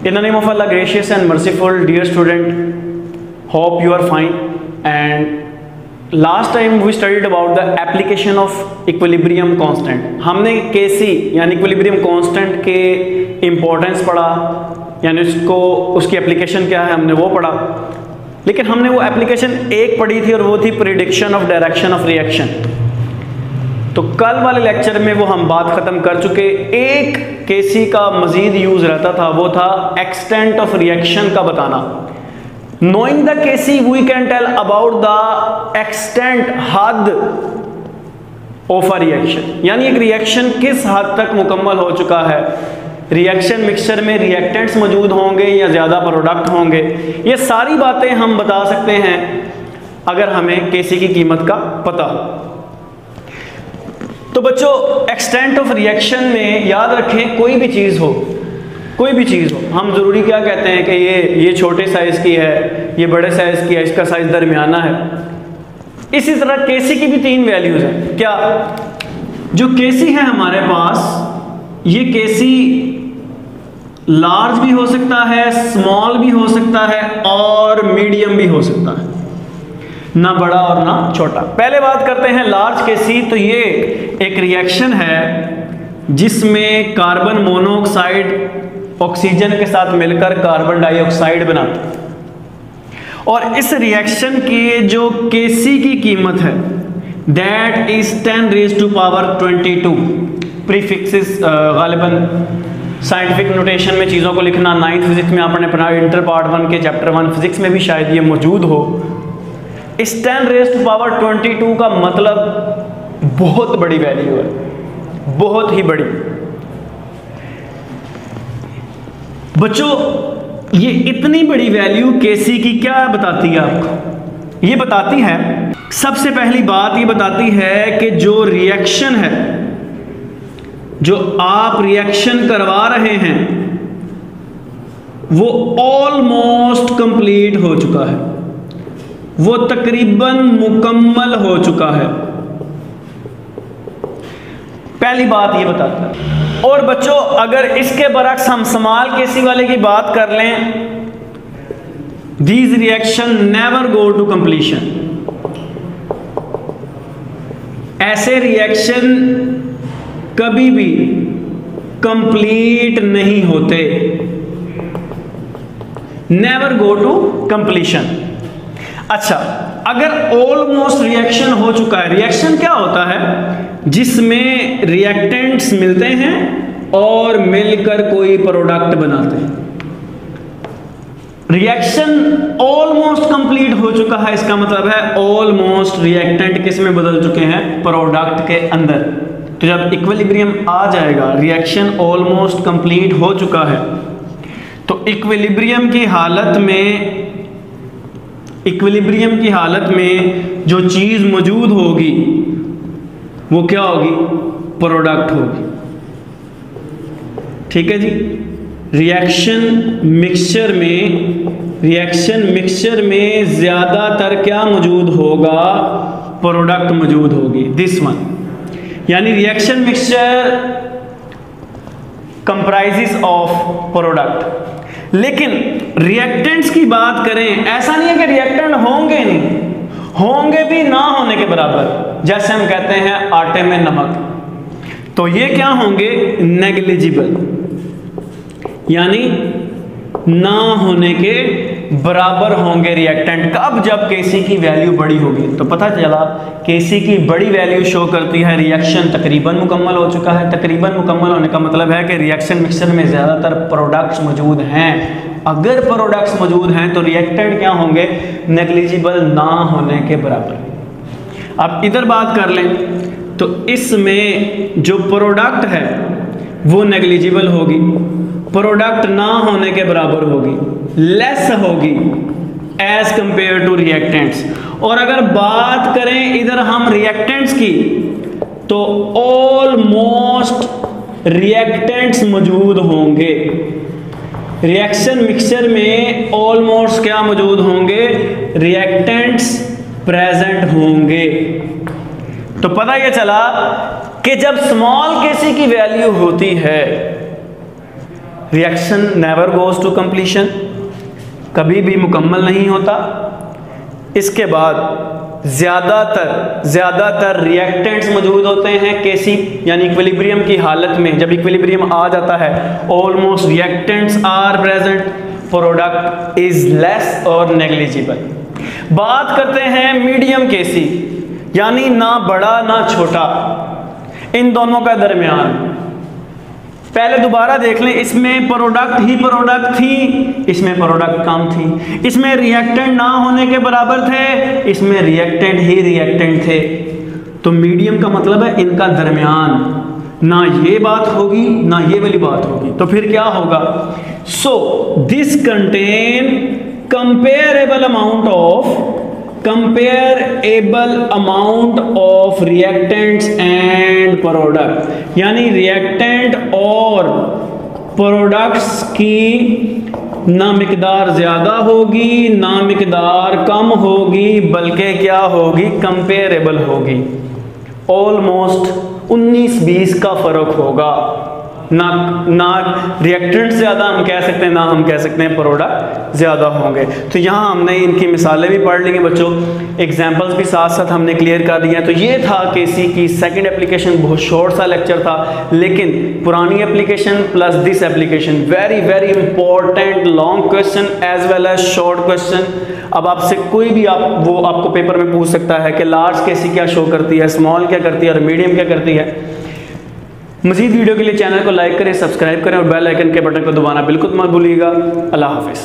In the name of Allah, gracious and merciful, dear student, hope you are fine. And last time we studied about the application of equilibrium constant. हमने Kc यानी equilibrium constant के importance पढ़ा, यानी उसकी application क्या है हमने वो पढ़ा, लेकिन हमने वो application एक पढ़ी थी और वो थी prediction of direction of reaction. तो कल वाले लेक्चर में वो हम बात ख़त्म कर चुके। एक केसी का मज़ीद यूज़ रहता था, वो था एक्सटेंट ऑफ रिएक्शन का बताना। Knowing the K C we can tell about the extent, हद ऑफ अ रिएक्शन, यानी एक रिएक्शन किस हद तक मुकम्मल हो चुका है। रिएक्शन मिक्सचर में रिएक्टेंट्स मौजूद होंगे या ज़्यादा प्रोडक्ट होंगे, ये सारी बातें हम बता सकते हैं अगर हमें केसी की कीमत का पता हो। तो बच्चों, एक्सटेंट ऑफ रिएक्शन में याद रखें, कोई भी चीज़ हो, हम ज़रूरी क्या कहते हैं कि ये छोटे साइज़ की है, ये बड़े साइज़ की है, इसका साइज़ दरमियाना है। इसी तरह केसी की भी तीन वैल्यूज़ हैं। क्या? जो केसी है हमारे पास, ये केसी लार्ज भी हो सकता है, स्मॉल भी हो सकता है और मीडियम भी हो सकता है, ना बड़ा और ना छोटा। पहले बात करते हैं लार्ज केसी। तो ये एक रिएक्शन है जिसमें कार्बन मोनोऑक्साइड ऑक्सीजन के साथ मिलकर कार्बन डाइऑक्साइड बनाता है, और इस रिएक्शन की जो केसी की कीमत है that is 10 raised to power 22। Prefixes गालिबन साइंटिफिक नोटेशन में चीज़ों को लिखना 9th फिजिक्स में आपने पढ़ा, इंटर पार्ट 1 के चैप्टर 1 फिजिक्स में भी शायद ये मौजूद हो। इस 10 raised to power 22 का मतलब बहुत बड़ी वैल्यू है, बहुत ही बड़ी। बच्चों, ये इतनी बड़ी वैल्यू केसी की क्या बताती है आपको? ये बताती है, सबसे पहली बात ये बताती है कि जो रिएक्शन है, जो आप रिएक्शन करवा रहे हैं, वो ऑलमोस्ट कंप्लीट हो चुका है, वो तकरीबन मुकम्मल हो चुका है। पहली बात ये बताता है। और बच्चों, अगर इसके बरक्स हम स्मॉल केसी वाले की बात कर लें, these reaction never go to completion. ऐसे रिएक्शन कभी भी कंप्लीट नहीं होते, नेवर गो टू कंप्लीशन। अच्छा, अगर ऑलमोस्ट रिएक्शन हो चुका है, रिएक्शन क्या होता है? जिसमें रिएक्टेंट्स मिलते हैं और मिलकर कोई प्रोडक्ट बनाते हैं। रिएक्शन ऑलमोस्ट कंप्लीट हो चुका है, इसका मतलब है ऑलमोस्ट रिएक्टेंट किस में बदल चुके हैं? प्रोडक्ट के अंदर। तो जब इक्विलिब्रियम आ जाएगा, रिएक्शन ऑलमोस्ट कंप्लीट हो चुका है, तो इक्विलिब्रियम की हालत में जो चीज़ मौजूद होगी वो क्या होगी? प्रोडक्ट होगी। ठीक है जी। रिएक्शन मिक्सचर में ज़्यादातर क्या मौजूद होगा? प्रोडक्ट मौजूद होगी, दिस वन। यानी reaction mixture comprises of product. लेकिन रिएक्टेंट्स की बात करें, ऐसा नहीं है कि रिएक्टेंट होंगे नहीं, होंगे भी ना होने के बराबर। जैसे हम कहते हैं आटे में नमक, तो ये क्या होंगे? नेग्लिजिबल, यानी ना होने के बराबर होंगे रिएक्टेंट। कब? जब केसी की वैल्यू बड़ी होगी। तो पता चला केसी की बड़ी वैल्यू शो करती है रिएक्शन तकरीबन मुकम्मल हो चुका है। तकरीबन मुकम्मल होने का मतलब है कि रिएक्शन मिक्सचर में ज़्यादातर प्रोडक्ट्स मौजूद हैं। अगर प्रोडक्ट्स मौजूद हैं तो रिएक्टेंट क्या होंगे? नेग्लिजिबल, ना होने के बराबर। अब इधर बात कर लें तो इसमें जो प्रोडक्ट है वो नेग्लिजिबल होगी, प्रोडक्ट ना होने के बराबर होगी, लेस होगी एज कंपेयर टू रिएक्टेंट्स। और अगर बात करें इधर हम रिएक्टेंट्स की, तो ऑलमोस्ट रिएक्टेंट्स मौजूद होंगे। रिएक्शन मिक्सचर में ऑलमोस्ट क्या मौजूद होंगे? रिएक्टेंट्स प्रेजेंट होंगे। तो पता यह चला कि जब स्मॉल केसी की वैल्यू होती है, reaction never goes to completion, कभी भी मुकम्मल नहीं होता। इसके बाद ज़्यादातर रिएक्टेंट्स मौजूद होते हैं केसी यानी इक्विलिब्रियम की हालत में। जब इक्विलिब्रियम आ जाता है almost reactants are present, product is less और नेग्लिजिबल। बात करते हैं मीडियम केसी यानी ना बड़ा ना छोटा, इन दोनों का दरमियान। पहले दोबारा देख लें, इसमें प्रोडक्ट ही प्रोडक्ट थी, इसमें प्रोडक्ट कम थी, इसमें रिएक्टेंट ना होने के बराबर थे, इसमें रिएक्टेंट ही रिएक्टेंट थे। तो मीडियम का मतलब है इनका दरमियान, ना ये बात होगी ना ये वाली बात होगी। तो फिर क्या होगा? So this contain comparable amount of reactants and product, यानी रिएक्टेंट और प्रोडक्ट्स की ना मिकदार ज़्यादा होगी ना मिकदार कम होगी, बल्कि क्या होगी? कंपेरेबल होगी। ऑलमोस्ट 19-20 का फ़र्क होगा। ना रिएक्टेंट ज़्यादा हम कह सकते हैं, ना हम कह सकते हैं प्रोडक्ट ज़्यादा होंगे। तो यहाँ हमने इनकी मिसालें भी पढ़ ली हैं बच्चों, एग्जांपल्स भी साथ साथ हमने क्लियर कर दिए हैं। तो ये था केसी की सेकंड एप्लीकेशन। बहुत शॉर्ट सा लेक्चर था, लेकिन पुरानी application plus this application, very very important long question as well as short question. अब आपसे कोई भी वो आपको पेपर में पूछ सकता है कि लार्ज केसी क्या शो करती है, स्मॉल क्या करती है और मीडियम क्या करती है। मज़ीद वीडियो के लिए चैनल को लाइक करें, सब्सक्राइब करें और बेल आइकन के बटन को दबाना बिल्कुल मत भूलिएगा। अल्लाह हाफिज़।